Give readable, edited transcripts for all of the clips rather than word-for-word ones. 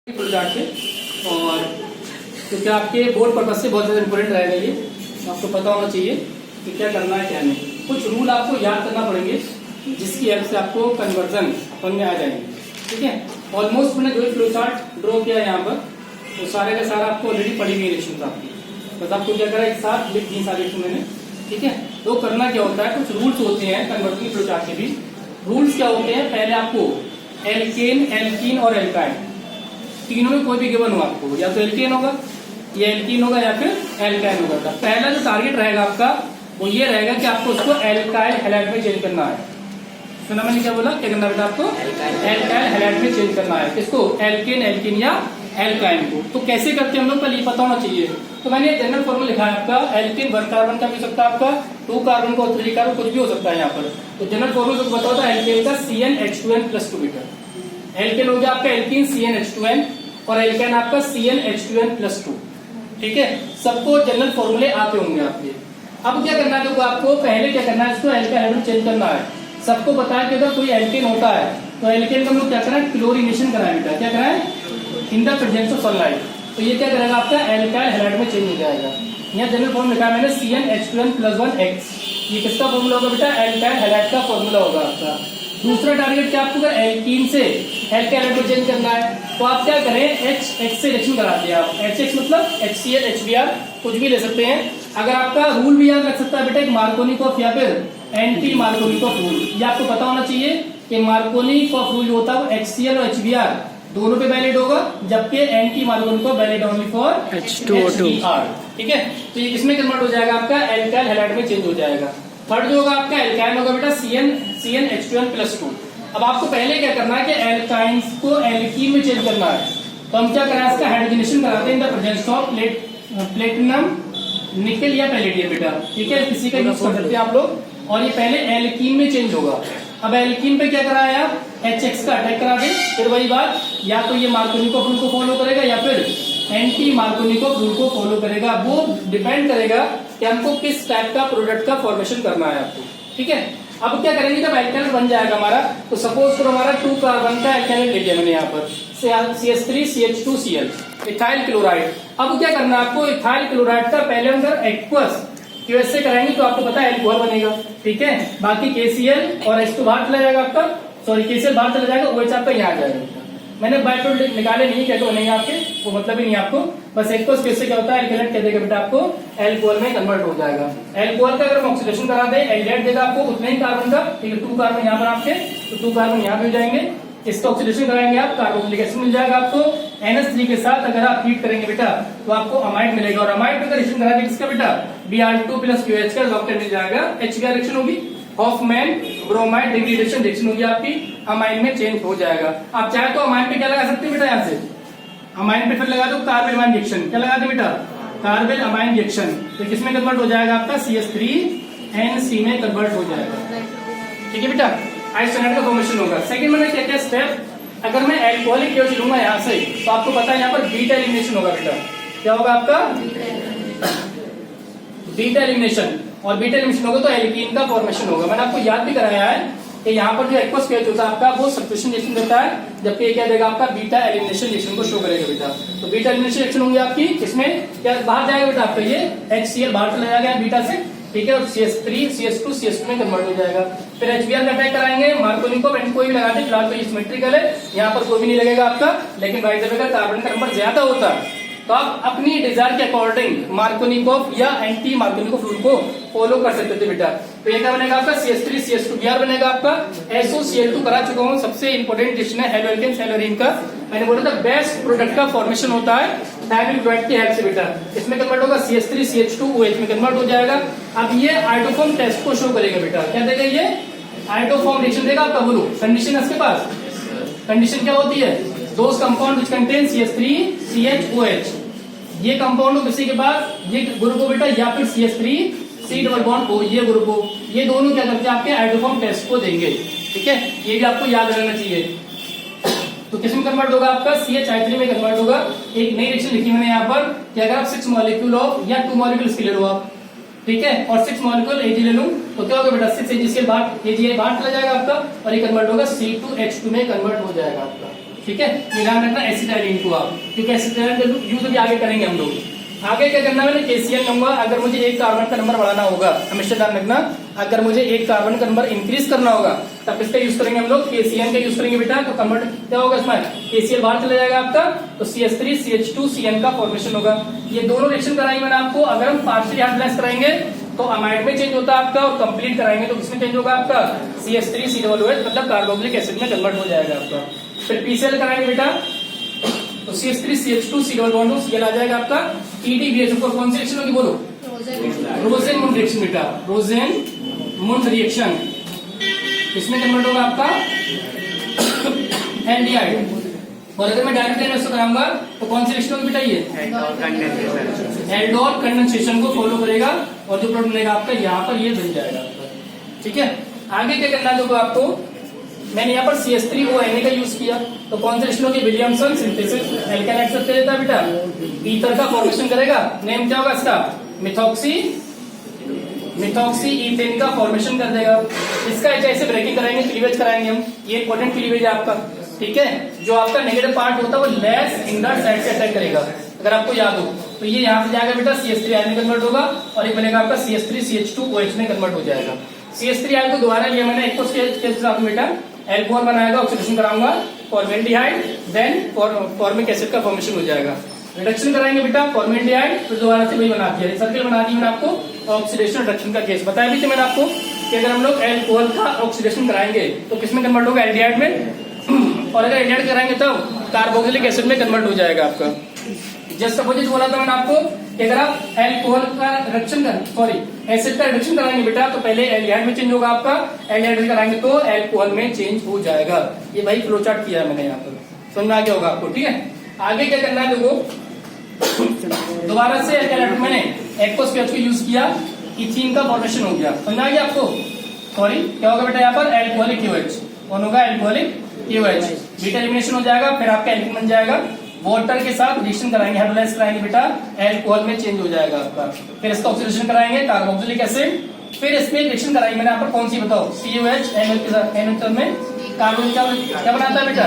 Full chart से। और क्योंकि आपके बोर्ड पर्पज से बहुत ज़्यादा इंपॉर्टेंट रहेगा ये, आपको पता होना चाहिए कि क्या करना है क्या नहीं। कुछ रूल आपको याद करना पड़ेंगे जिसकी हेल्प से आपको कन्वर्जन अपन में आ जाएंगे। ठीक है, ऑलमोस्ट मैंने जो फ्लो चार्ट ड्रॉ किया यहाँ पर वो सारे का सारा आपको ऑलरेडी पड़ी हुई रिलेशन आपकी, बस आपको क्या करा एक साथ लिख दी सारी मैंने। ठीक है, तो करना क्या होता है, कुछ रूल्स होते हैं कन्वर्जन फ्लो चार्ट के भी। रूल्स क्या होते हैं, पहले आपको एल्केन, एल्कीन और एल्काइन तीनों में कोई भी गिवन हो आपको, या तो एल्केन होगा या एल्कीन होगा या फिर एल्काइन होगा। तो पहला जो टारगेट रहेगा आपका वो ये रहेगा कि आपको उसको एल्काइल हैलाइड में चेंज करना है। सुना मैंने क्या बोला, क्या करना बेटा आपको एल्काइल हैलाइड में चेंज करना है। किसको, एल्केन, एल्कीन या एल्काइन को। तो कैसे करते हैं हम लोग पहले पता होना चाहिए। तो मैंने जनरल फॉर्मूला लिखा है आपका, एल्केन 1 कार्बन का भी हो सकता है, आपका 2 कार्बन का 3 कार्बन कुछ भी हो सकता है यहाँ पर। तो जनरल फॉर्मूला तो बताओ था एल्केन का CnH2n+2 बेटा। एल्केन हो गया आपका एल्कीन CnH2n और एल्काइन आपका CnH2n+2। ठीक है, सबको जनरल फॉर्मूले आते होंगे आपके। अब क्या करना है, आपको पहले क्या करना है, इसको एल्काइल में चेंज करना है। सबको पता है कि अगर कोई एल्केन होता है तो एल्केन का हम लोग क्या करना है, क्लोरीनेशन कराएं बेटा। क्या कराएं, in the presence of sunlight. तो ये क्या करेगा आपका एल्काइल हैलाइड में चेंज हो जाएगा। यहाँ जनरल फॉर्मूला लिखा है मैंने CnH2n+1X। ये किसका फॉर्मूला होगा बेटा, एल्काइल हैलाइड का फॉर्मूला होगा आपका। दूसरा टारगेट क्या आपको, एल्कीन से एल्काइल में चेंज करना है तो आप क्या करें, HX से रिएक्शन कराते हैं आप। HX मतलब HCl, HBr कुछ भी ले सकते हैं। अगर आपका रूल भी याद रख सकता है बेटा, एक मार्कोनिकॉफ या फिर एंटी मार्कोनिकॉफ रूल। ये आपको पता होना चाहिए कि मार्कोनिकॉफ रूल जो होता है वो HCl और HBr दोनों पे वैलिड होगा, जबकि anti Markovnikov valid only for H2O2। ठीक है, तो ये किसमें कन्वर्ट हो जाएगा आपका, एल्काइल हैलाइड में चेंज हो जाएगा। थर्ड जो होगा आपका एल्काइन होगा बेटा CnH2n+2। अब आपको पहले क्या करना है कि एल्काइंस को एल्कीन में चेंज करना है। तो हम क्या करें, इसका हाइड्रोजनेशन कराते हैं in the presence of platinum, निकल या पैलेडियम बेटा। ठीक है, किसी का यूज कर सकते हैं आप लोग। और ये पहले एल्कीन में चेंज होगा। अब एल्कीन पे क्या कराया आप, HX का अटैक करा दे। फिर वही बात, या तो ये मार्कोनिकॉफ रूल को फॉलो करेगा या फिर एंटी मार्कोनिकॉफ रूल को फॉलो करेगा। वो डिपेंड करेगा कि हमको किस टाइप का प्रोडक्ट का फॉर्मेशन करना है आपको। ठीक है, अब क्या करेंगे, जब एल्काइल बन जाएगा हमारा, तो सपोज करो हमारा 2 कार्बन का एल्काइल ले लिया मैंने यहाँ पर CH3CH2Cl, इथाइल क्लोराइड। अब क्या करना है आपको, इथाइल क्लोराइड का पहले अंदर एक्वस QS से कराएंगे तो आपको पता है एल्कोहल बनेगा। ठीक है, बाकी KCl और H2 बाहर चला जाएगा आपका, सॉरी KCl बाहर चला जाएगा, OH आपका यहाँ आ जाएगा। मैंने बाय प्रोडक्ट निकाले नहीं, क्या बनेंगे आपके, वो मतलब ही नहीं आपको। बस एक्वस QS से क्या होता है, एल्केनेट कह देगा बेटा आपको एल्कोहल में कन्वर्ट हो जाएगा। एल्कोहल का अगर हम ऑक्सीडेशन करा दे, एल्डेट देगा आपको उतने ही कार्बन का। ठीक है, 2 कार्बन यहाँ पर आपके, तो 2 कार्बन यहाँ भी हो जाएंगे। इसका ऑक्सीडेशन कराएंगे आप, कार्बोक्सिलिक एसिड मिल जाएगा आपको। NH3 के साथ अगर आप हीट करेंगे बेटा तो आपको अमाइड मिलेगा। और अमाइड का रिएक्शन करा दे किसका बेटा, Br2+QH का डॉक्टर मिल जाएगा। HBr रिएक्शन होगी, हॉफमैन ब्रोमाइड डिग्रेडेशन रिएक्शन होगी आपकी, अमाइन में चेंज हो जाएगा। आप चाहे तो अमाइन पे क्या लगा सकते हैं बेटा, यहाँ से अमाइन पे फिर लगा दो कार्बन अमाइन रिएक्शन। क्या लगा दे बेटा, कार्बन अमाइन रिएक्शन। तो किसमें कन्वर्ट हो जाएगा आपका, CH3NC में कन्वर्ट हो जाएगा। ठीक है बेटा, आइसोनेट का फॉर्मेशन होगा। सेकंड मैंने क्या क्या स्टेप, अगर मैं एल्कोहलिक केवल लूंगा यहाँ से तो आपको पता है यहाँ पर बीटा एलिमिनेशन होगा बेटा। क्या होगा आपका, बीटा एलिमिनेशन। और बीटा एलिमिनेशन होगा तो एल्कीन का फॉर्मेशन होगा। मैंने आपको याद भी कराया है कि यहाँ पर जो एक्वस फेज होता है आपका वो सब्स्टिट्यूशन रिएक्शन देता है, जबकि ये क्या देगा आपका, बीटा एलिमिनेशन रिएक्शन को शो करेगा बेटा। तो बीटा एलिमिनेशन रिएक्शन होंगी आपकी, इसमें क्या बाहर जाएगा बेटा आपका, ये HCl बाहर चला जाएगा बीटा से। ठीक है, और CH3 CH2 CH2 में कन्वर्ट हो जाएगा। फिर HBr का अटैक कराएंगे, मार्कोनिकॉफ एंड कोई भी लगा दे, फिलहाल तो ये सिमेट्रिकल है, यहाँ पर कोई भी नहीं लगेगा आपका। लेकिन बाई द वे अगर कार्बन का नंबर ज्यादा होता है तो आप अपनी डिजायर के अकॉर्डिंग मार्कोनिकॉफ या एंटी मार्कोनिकॉफ रूल को फॉलो कर सकते थे बेटा। तो ये क्या बनेगा आपका, CH3 CH2 Br बनेगा आपका। SOCl2 करा चुका हूँ, सबसे इंपॉर्टेंट डिस्टिंक्शन है हेलोएल्केन सेलोरीन का। मैंने बोला था बेस्ट प्रोडक्ट का फॉर्मेशन होता है थायमिल क्लोराइड की हेल्प से बेटा। इसमें कन्वर्ट होगा CH3 CH2 OH में कन्वर्ट हो जाएगा। अब ये आइटोफॉर्म टेस्ट को शो करेगा बेटा। क्या देगा, ये आइटोफॉर्म रिएक्शन देगा आपका। बोलो कंडीशन इसके पास, कंडीशन क्या होती है, दोस कंपाउंड विच कंटेन CH3CHOH। ये कंपाउंड किसी के बाद ये ग्रुप हो बेटा, या फिर CH3C डबल बॉन्ड O, ये ग्रुप हो, ये दोनों क्या करते हैं आपके आइटोफॉर्म टेस्ट को देंगे। ठीक है, ये भी आपको याद रहना चाहिए। तो किसमें कन्वर्ट होगा आपका, CH3 में कन्वर्ट होगा। एक नई रिएक्शन लिखी मैंने यहाँ पर कि अगर आप 6 मॉलिक्यूल ऑफ या 2 मॉलिक्यूल्स ले लो आप, ठीक है, और 6 मॉलिक्यूल Ag ले लूं तो क्या होगा बेटा, 6 AgCl बाहर, AgI बाहर चला जाएगा आपका और ये कन्वर्ट होगा C2H2 में कन्वर्ट हो जाएगा आपका। ठीक है, ध्यान रखना एसिटाइलिन को आप, क्योंकि एसिटाइलिन का यूज अभी आगे करेंगे हम लोग। आगे क्या करना है, मैंने KCl लूंगा। अगर मुझे एक कार्बन का नंबर बढ़ाना होगा, हमेशा ध्यान रखना, अगर मुझे एक कार्बन का नंबर इंक्रीज करना होगा तब इसका यूज करेंगे हम लोग, KCl का यूज करेंगे बेटा। तो कन्वर्ट क्या होगा इसमें, KCl बाहर चला जाएगा आपका, तो CH3 CH2 CN का फॉर्मेशन होगा। ये दोनों रिएक्शन कराई मैंने आपको। अगर हम पार्शियली हाइड्रोलाइज कराएंगे तो अमाइड में चेंज होता है आपका, और कंप्लीट कराएंगे तो किसमें चेंज होगा आपका, CH3 COOH, मतलब कार्बोक्सिलिक एसिड में कन्वर्ट हो जाएगा आपका। फिर PCl कराएंगे बेटा, तो CH3 CH2 COOH bond Cl आ जाएगा आपका। TDBH ऊपर कौन सी रिएक्शन होगी बोलो, रोजेनमुंड रिएक्शन बेटा, रोजेनमुंड रिएक्शन, इसमें कन्वर्ट होगा आपका एल्डिहाइड। और अगर मैं डायरेक्ट लाइन में कराऊंगा तो कौन सी रिएक्शन होगी बेटा, ये एल्डोल कंडेंसेशन को फॉलो करेगा, और जो प्रोडक्ट बनेगा आपका यहाँ पर ये बन जाएगा आपका। ठीक है, आगे क्या करना है आपको, मैंने यहाँ पर CH3ONA का यूज किया, तो कौन सा रिएक्शन होगी, विलियमसन सिंथेसिस, एल्काइल एक्सेप्ट देता है बेटा, ईथर का फॉर्मेशन करेगा। नेम क्या होगा इसका, मिथॉक्सी ईथेन का फॉर्मेशन कर देगा। इसका ऐसे ब्रेकिंग कराएंगे, क्लीवेज कराएंगे हम, ये इंपॉर्टेंट क्लीवेज है आपका। ठीक है, जो आपका नेगेटिव पार्ट होता है वो लेस इंडर साइड से अटैक करेगा, अगर आपको याद हो तो ये यहाँ से जाएगा बेटा, CH3 में कन्वर्ट होगा, और एक बनेगा आपका CH3 CH2OH में कन्वर्ट हो जाएगा। CH3 को दोबारा लिया मैंने एक के साथ बेटा, एल्कोहल बनाएगा, ऑक्सीडेशन कराऊंगा, फॉर्मेल्डिहाइड, देन फॉर्मिक एसिड का फॉर्मेशन हो जाएगा। रिडक्शन कराएंगे बेटा, फॉर्मेल्डिहाइड, फिर दोबारा से वही बना दिया, सर्किल बना दी मैंने आपको। ऑक्सीडेशन रिडक्शन का केस बताया भी थे मैंने आपको कि अगर हम लोग एल्कोहल का ऑक्सीडेशन कराएंगे तो किसमें कन्वर्ट होगा, एल्डिहाइड में, और अगर एल्डिहाइड कराएंगे तो कार्बोक्सिलिक एसिड में कन्वर्ट हो जाएगा आपका। जस्ट अपोजिट बोला था मैंने आपको कि अगर आप एल्कोहल का रिडक्शन एसिड का रिडक्शन कराएंगे बेटा तो पहले एल्डिहाइड में चेंज होगा आपका, एल्डिहाइड कराएंगे तो एल्कोहल में चेंज हो जाएगा। ये भाई फ्लो चार्ट किया है मैंने यहाँ पर, समझ में आ गया होगा आपको। ठीक है, आगे क्या करना है लोगों, दोबारा से एल्डिहाइड मैंने एक्वस पीएच को यूज किया, इथीन का फॉर्मेशन हो गया, समझ आ गया आपको। सॉरी क्या होगा बेटा, यहाँ पर एल्कोहलिक KOH, कौन होगा, एल्कोहलिक KOH, बीटा एलिमिनेशन हो जाएगा, फिर आपका एल्कीन बन जाएगा। वाटर के साथ रिएक्शन कराएंगे, हाइड्रोलाइज कराएंगे बेटा, एल्कोहल में चेंज हो जाएगा आपका। फिर इसका ऑक्सीडेशन कराएंगे, कार्बोक्सिलिक एसिड, फिर इसमें रिएक्शन कराएंगे मैंने यहाँ पर कौन सी बताओ, COH NL के साथ, NH में कार्बन क्या बनाता है बेटा,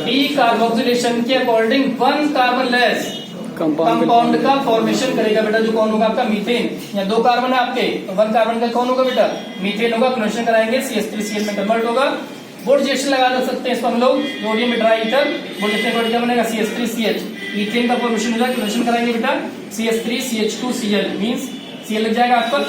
डीकार्बोक्सिलेशन के अकॉर्डिंग 1 कार्बन लेस कंपाउंड का फॉर्मेशन करेगा बेटा, जो कौन होगा आपका, मीथेन। या 2 कार्बन है आपके, तो 1 कार्बन का कौन होगा बेटा, मीथेन होगा। कन्वर्शन कराएंगे, CH3Cl में कन्वर्ट होगा। बोर्ड रिएक्शन लगा सकते हैं इसको हम लोग, sodium dry ether, board reaction क्या बनेगा, CH3CH, ईथेन का फॉर्मेशन होगा। कन्वर्शन कराएंगे बेटा, CH3CH2Cl मींस Cl लग जाएगा आपका।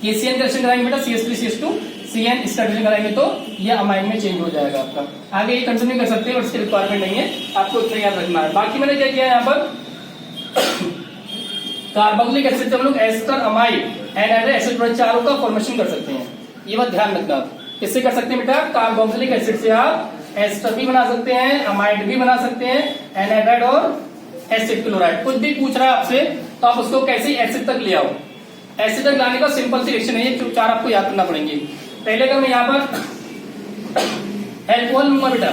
KCl रिएक्शन कराएंगे बेटा, CH3CH2CN स्टार्टेशन कराएंगे तो ये अमाइन में चेंज हो जाएगा आपका। आगे ये कंटिन्यू कर सकते हैं, और इसकी रिक्वायरमेंट नहीं है, आपको इतना याद रखना है। बाकी मैंने क्या किया है यहाँ पर, कार्बोक्सिलिक एसिड से हम लोग एस्टर अमाइड एंड एसिड चारों का फॉर्मेशन कर सकते हैं, ये बात ध्यान रखना। किससे कर सकते हैं बेटा, कार्बोक्सिलिक एसिड से आप एस्टर भी बना सकते हैं, अमाइड भी बना सकते हैं, एनाइड्राइड और एसिड क्लोराइड। कुछ भी पूछ रहा है आपसे तो आप उसको कैसे एसिड तक ले आओ। एसिड तक लाने का सिंपल सी रिएक्शन है, ये 4 आपको याद करना पड़ेंगे। पहले अगर मैं यहाँ पर एल्कोहल लूंगा बेटा,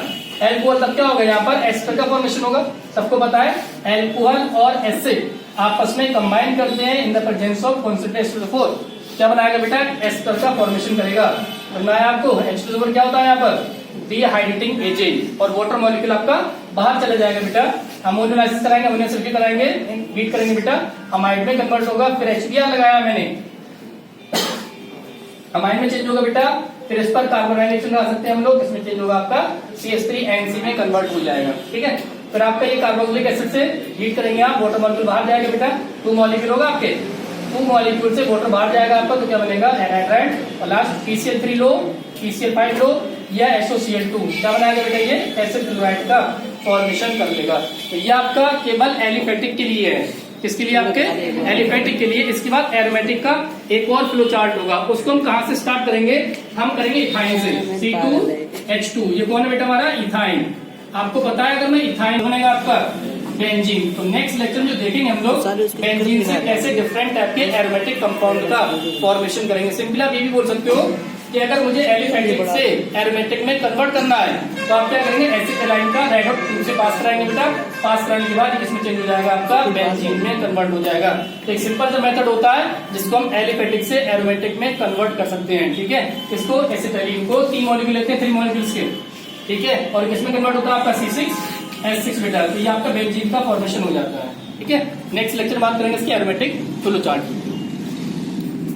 एल्कोहल तब क्या होगा, यहाँ पर एस्टर का फॉर्मेशन होगा, सबको पता है। एल्कोहल और एसिड आपस में कंबाइन करते हैं in the presence of concentration 4, क्या बनाएगा बेटा, एस्टर का फॉर्मेशन करेगा। बनाया आपको H2 क्या होता है यहाँ पर, डिहाइड्रेटिंग एजेंट, और वाटर मॉलिक्यूल आपका बाहर चला जाएगा बेटा। अमोनियम लाइसिस कराएंगे, अमोनियम सल्फेट कराएंगे, बीट करेंगे बेटा, अमाइड में कन्वर्ट होगा। फिर HBr लगाया मैंने, अमाइड में चेंज होगा बेटा। फिर इस पर कार्बन आयनाइजेशन लगा सकते हैं हम लोग, इसमें चेंज होगा आपका, CH3NC में कन्वर्ट हो जाएगा। ठीक है, फिर आपका ये कार्बोक्सिलिक एसिड से हीट करेंगे आप, वाटर मॉलिक्यूल बाहर जाएगा बेटा, 2 मॉलिक्यूल होगा आपके, 2 मॉलिक्यूल से वाटर बाहर जाएगा आपका, तो क्या बनेगा, एनाइड्राइड, और लास्ट PCl3 लो, PCl5 लो, या SOCl2, क्या बनाएगा बेटा, ये एसिड क्लोराइड का फॉर्मेशन कर लेगा। तो ये आपका केवल एलिफेटिक के लिए है, किसके लिए, आपके एलिफेटिक के लिए। इसके बाद एरोमेटिक का एक और फ्लो चार्ट होगा, उसको हम कहां से स्टार्ट करेंगे, हम करेंगे इथाइन से, C2H2, ये कौन है बेटा हमारा, इथाइन। आपको पता है अगर मैं इथाइन बनेगा आपका बेंजीन, तो नेक्स्ट लेक्चर में जो देखेंगे हम लोग बेंजीन से कैसे डिफरेंट टाइप के एरोमेटिक कंपाउंड का फॉर्मेशन करेंगे। सिंपली आप ये भी बोल सकते हो कि अगर मुझे एलिफेटिक से एरोमेटिक में कन्वर्ट करना है तो आप क्या करेंगे, एसिटाइलिन का रेड हॉट ट्यूब से पास कराएंगे बेटा, पास कराने के बाद इसमें चेंज हो जाएगा आपका, बेंजीन में कन्वर्ट हो जाएगा। तो एक सिंपल सा मेथड होता है जिसको हम एलिफेटिक से एरोमेटिक में कन्वर्ट कर सकते हैं। ठीक है, इसको एसिटाइलिन को 3 मॉलिक्यूल लेते हैं, 3 मॉलिक्यूल्स के, ठीक है, और किसमें कन्वर्ट होता है आपका C6H6 बेटा, तो ये आपका बेंजीन का फॉर्मेशन हो जाता है। ठीक है, नेक्स्ट लेक्चर बात करेंगे इसके एरोमेटिक फ्लो चार्ट।